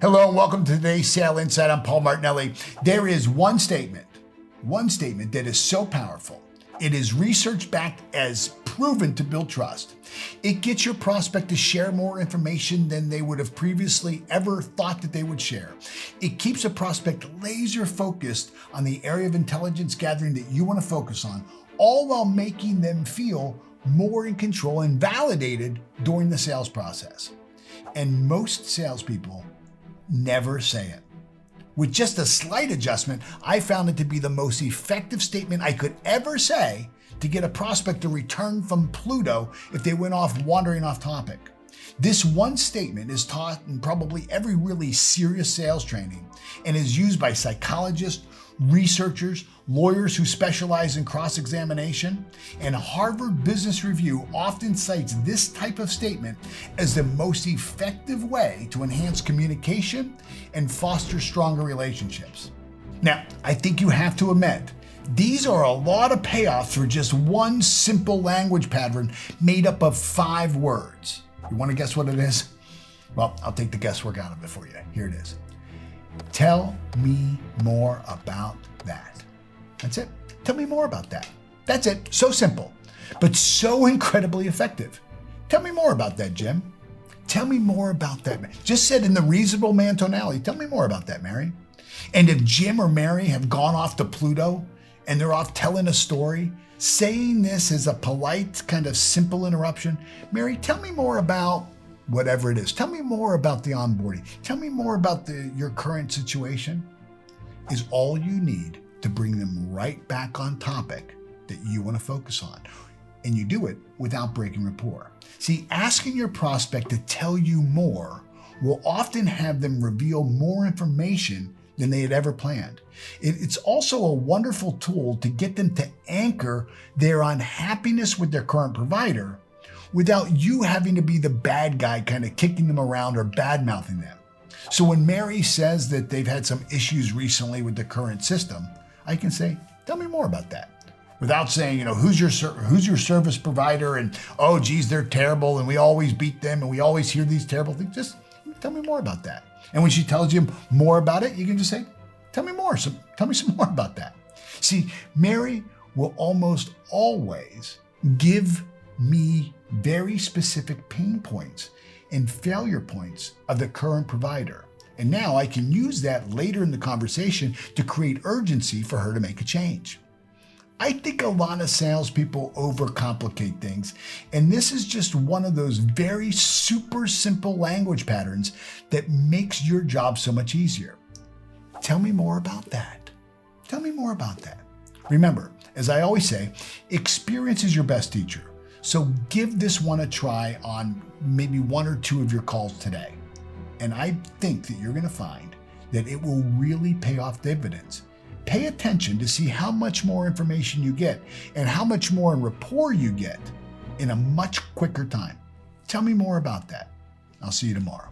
Hello and welcome to today's Sale Insight. I'm Paul Martinelli. There is one statement that is so powerful. It is research-backed as proven to build trust. It gets your prospect to share more information than they would have previously ever thought that they would share. It keeps a prospect laser focused on the area of intelligence gathering that you want to focus on, all while making them feel more in control and validated during the sales process. And most salespeople never say it. With just a slight adjustment, I found it to be the most effective statement I could ever say to get a prospect to return from Pluto if they went off wandering off topic. This one statement is taught in probably every really serious sales training and is used by psychologists, researchers, lawyers who specialize in cross-examination, and Harvard Business Review often cites this type of statement as the most effective way to enhance communication and foster stronger relationships. Now, I think you have to admit, these are a lot of payoff for just one simple language pattern made up of 5 words. You want to guess what it is? Well, I'll take the guesswork out of it for you. Here it is. Tell me more about that. That's it. Tell me more about that. That's it. So simple, but so incredibly effective. Tell me more about that, Jim. Tell me more about that. Just said in the reasonable man tonality. Tell me more about that, Mary. And if Jim or Mary have gone off to Pluto and they're off telling a story, saying this is a polite, kind of simple interruption, Mary, tell me more about whatever it is. Tell me more about the onboarding. Tell me more about your current situation, is all you need to bring them right back on topic that you want to focus on. And you do it without breaking rapport. See, asking your prospect to tell you more will often have them reveal more information than they had ever planned. It's also a wonderful tool to get them to anchor their unhappiness with their current provider without you having to be the bad guy kind of kicking them around or bad-mouthing them. So when Mary says that they've had some issues recently with the current system, I can say, tell me more about that. Without saying, who's your service provider and, oh, geez, they're terrible and we always beat them and we always hear these terrible things. Just tell me more about that. And when she tells you more about it, you can just say, tell me more. So tell me some more about that. See, Mary will almost always give me very specific pain points and failure points of the current provider. And now I can use that later in the conversation to create urgency for her to make a change. I think a lot of salespeople overcomplicate things, and this is just one of those very super simple language patterns that makes your job so much easier. Tell me more about that. Tell me more about that. Remember, as I always say, experience is your best teacher. So give this one a try on maybe 1 or 2 of your calls today. And I think that you're going to find that it will really pay off dividends. Pay attention to see how much more information you get and how much more in rapport you get in a much quicker time. Tell me more about that. I'll see you tomorrow.